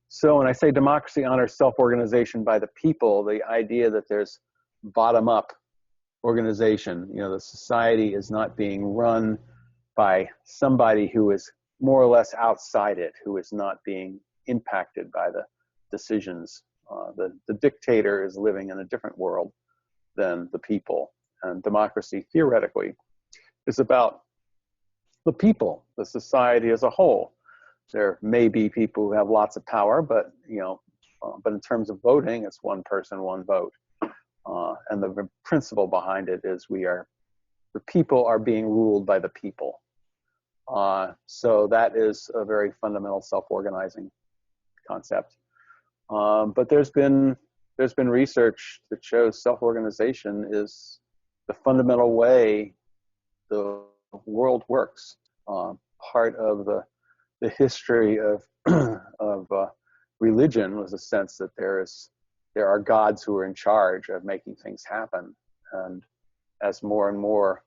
So when I say democracy honors self-organization by the people, the idea that there's bottom-up organization, the society is not being run by somebody who is more or less outside it, who is not being impacted by the decisions. The dictator is living in a different world than the people. And democracy, theoretically, is about the people, the society as a whole. There may be people who have lots of power, but in terms of voting, it's one person, one vote. And the principle behind it is the people are being ruled by the people. So that is a very fundamental self-organizing concept. But there's been research that shows self-organization is the fundamental way the world works. Part of the history of religion was a sense that there are gods who are in charge of making things happen. And as more and more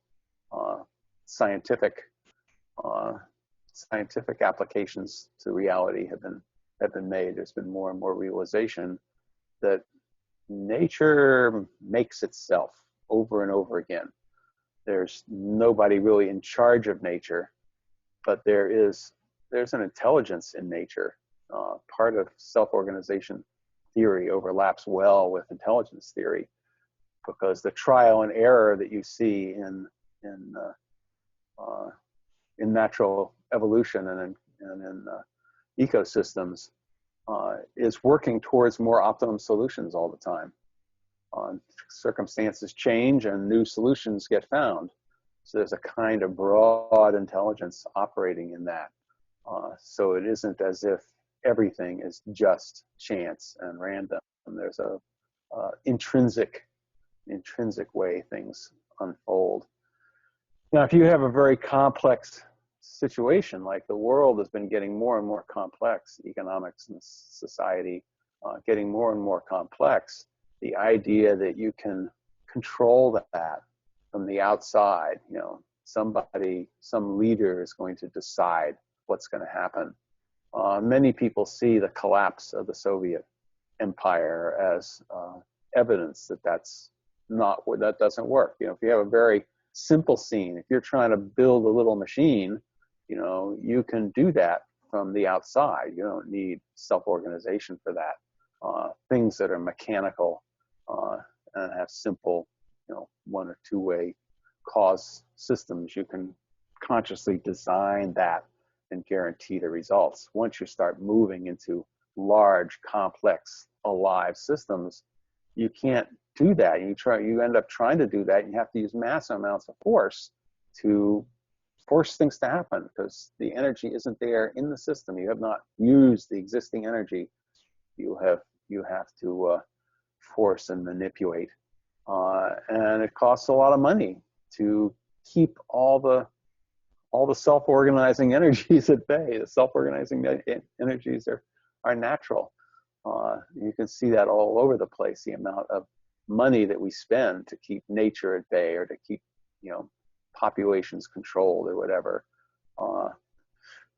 scientific applications to reality have been made, there's been more and more realization that nature makes itself over and over again. There's nobody really in charge of nature, but there's an intelligence in nature. Part of self-organization theory overlaps well with intelligence theory, because the trial and error that you see in natural evolution and in ecosystems is working towards more optimum solutions all the time. Circumstances change and new solutions get found. So there's a kind of broad intelligence operating in that. So it isn't as if everything is just chance and random. And there's a intrinsic way things unfold. Now, if you have a very complex situation, like the world has been getting more and more complex, economics and society getting more and more complex, the idea that you can control that from the outside, some leader is going to decide what's going to happen. Many people see the collapse of the Soviet Empire as evidence that that doesn't work. If you have a very simple scene, if you're trying to build a little machine, you can do that from the outside. You don't need self-organization for that. Things that are mechanical and have simple, one or two way cause systems, you can consciously design that and guarantee the results. Once you start moving into large, complex, alive systems, you can't do that. You end up trying to do that, and you have to use massive amounts of force to force things to happen, because the energy isn't there in the system. You have not used the existing energy. You have to force and manipulate, and it costs a lot of money to keep all the self-organizing energies at bay. The self-organizing energies are natural. You can see that all over the place, the amount of money that we spend to keep nature at bay, or to keep populations controlled or whatever.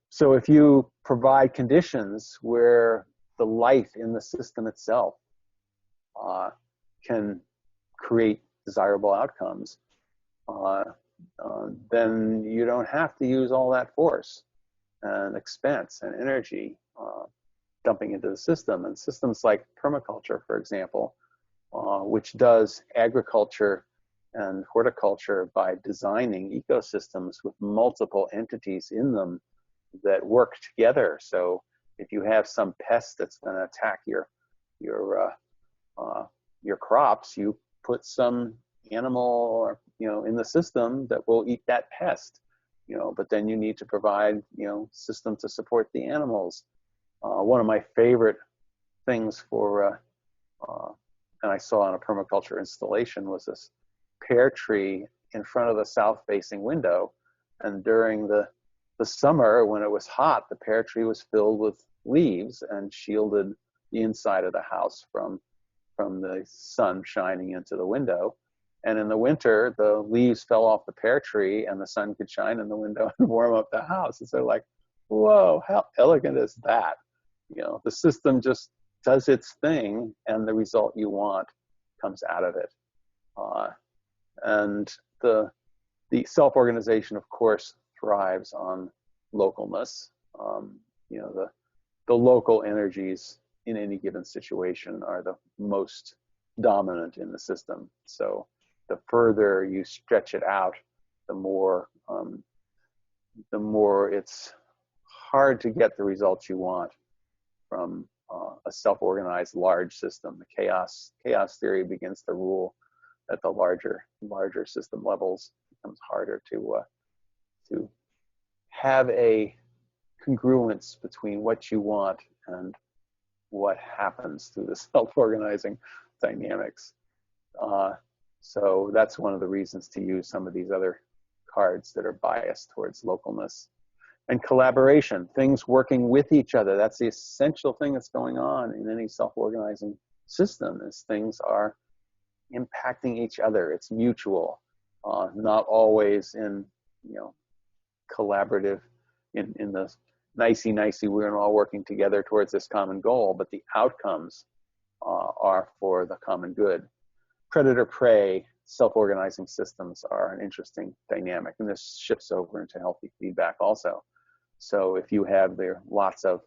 So if you provide conditions where the life in the system itself can create desirable outcomes, then you don't have to use all that force and expense and energy dumping into the system. And systems like permaculture, for example, which does agriculture and horticulture by designing ecosystems with multiple entities in them that work together. So if you have some pest that's going to attack your crops, you put some animal in the system that will eat that pest. But then you need to provide system to support the animals. One of my favorite things and I saw on a permaculture installation, was this pear tree in front of the south-facing window. And during the summer, when it was hot, the pear tree was filled with leaves and shielded the inside of the house from the sun shining into the window. And in the winter, the leaves fell off the pear tree and the sun could shine in the window and warm up the house. And so like, whoa, how elegant is that? The system just does its thing, and the result you want comes out of it. And the self-organization, of course, thrives on localness. The local energies in any given situation are the most dominant in the system. So the further you stretch it out, the more it's hard to get the results you want from a self-organized large system. The chaos theory begins to rule at the larger system levels. It becomes harder to have a congruence between what you want and what happens through the self-organizing dynamics. So that's one of the reasons to use some of these other cards that are biased towards localness. And collaboration, things working with each other. That's the essential thing that's going on in any self-organizing system, is things are impacting each other. It's mutual, not always in, collaborative, in the nicey, we're all working together towards this common goal, but the outcomes are for the common good. Predator-prey self-organizing systems are an interesting dynamic, and this shifts over into healthy feedback also. So if you have there lots of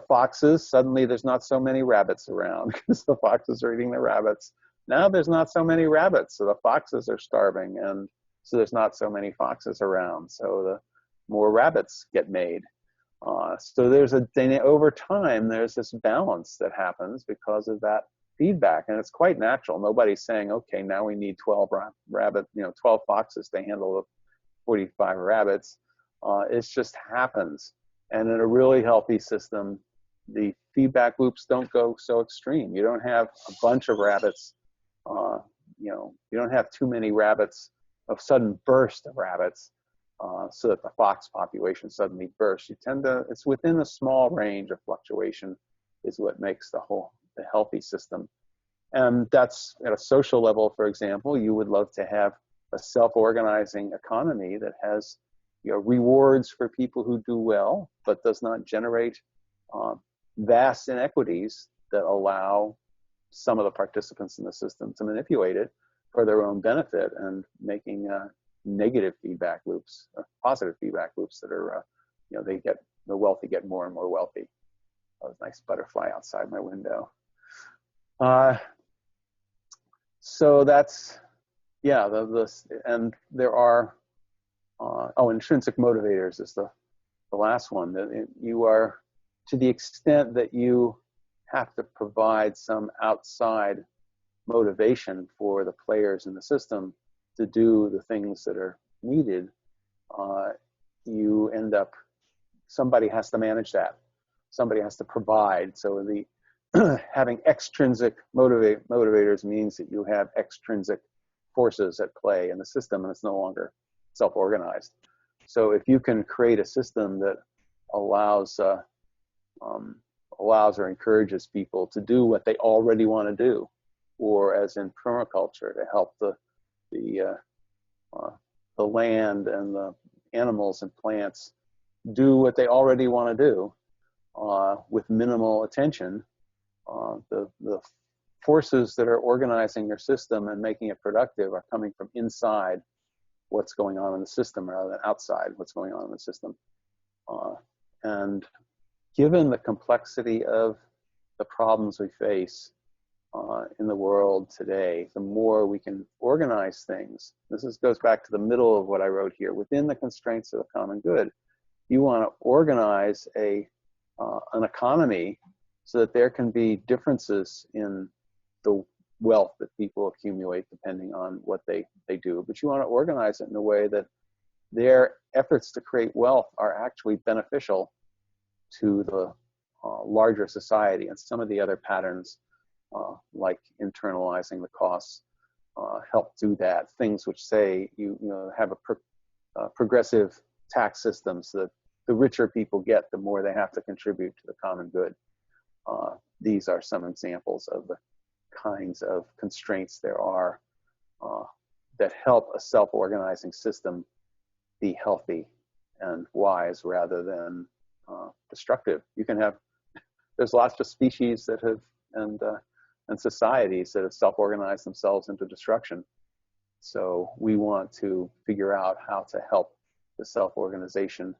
foxes, suddenly there's not so many rabbits around because the foxes are eating the rabbits. Now there's not so many rabbits, so the foxes are starving, and so there's not so many foxes around, so the more rabbits get made. So there's over time, there's this balance that happens because of that feedback, and it's quite natural. Nobody's saying, okay, now we need 12 foxes to handle the 45 rabbits. It just happens. And in a really healthy system, the feedback loops don't go so extreme. You don't have a bunch of rabbits. You don't have too many rabbits, a sudden burst of rabbits, so that the fox population suddenly bursts. It's within a small range of fluctuation is what makes the healthy system. And that's at a social level, for example. You would love to have a self-organizing economy that has rewards for people who do well, but does not generate vast inequities that allow some of the participants in the system to manipulate it for their own benefit, and making negative feedback loops, or positive feedback loops that are, the wealthy get more and more wealthy. Oh, there's a nice butterfly outside my window. So that's, and there are, intrinsic motivators is the last one. That you are, to the extent that you have to provide some outside motivation for the players in the system to do the things that are needed, you end up, somebody has to manage that. Somebody has to provide. So having extrinsic motivators means that you have extrinsic forces at play in the system, and it's no longer self-organized. So if you can create a system that allows or encourages people to do what they already want to do, or as in permaculture, to help the land and the animals and plants do what they already want to do with minimal attention, the forces that are organizing your system and making it productive are coming from inside what's going on in the system rather than outside what's going on in the system. And given the complexity of the problems we face in the world today, the more we can organize things. Goes back to the middle of what I wrote here. Within the constraints of the common good, you want to organize an economy so that there can be differences in the wealth that people accumulate depending on what they do. But you want to organize it in a way that their efforts to create wealth are actually beneficial to the larger society. And some of the other patterns, like internalizing the costs, help do that. Things which say you have a progressive tax system so that the richer people get, the more they have to contribute to the common good. These are some examples of the kinds of constraints there are that help a self-organizing system be healthy and wise rather than destructive. You can have there's lots of species that have, and societies that have self-organized themselves into destruction. So we want to figure out how to help the self-organization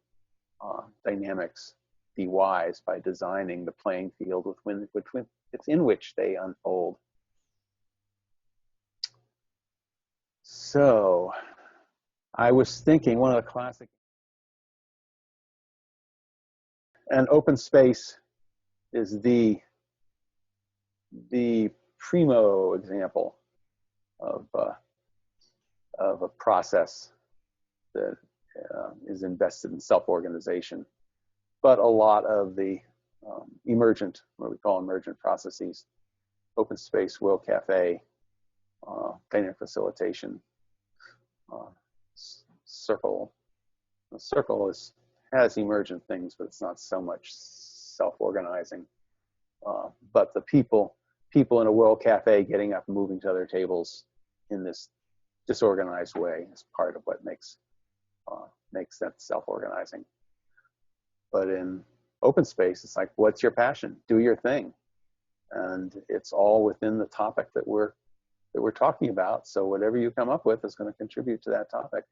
dynamics be wise by designing the playing field within which they unfold. So I was thinking one of the classic, and open space is the primo example of a process that is invested in self-organization. But a lot of the emergent, what we call emergent processes, open space, World Cafe, dynamic facilitation, Circle. The Circle has emergent things, but it's not so much self-organizing. But the people in a World Cafe getting up and moving to other tables in this disorganized way is part of what makes that self-organizing. But in open space, it's like, what's your passion? Do your thing. And it's all within the topic that we're talking about. So whatever you come up with is going to contribute to that topic.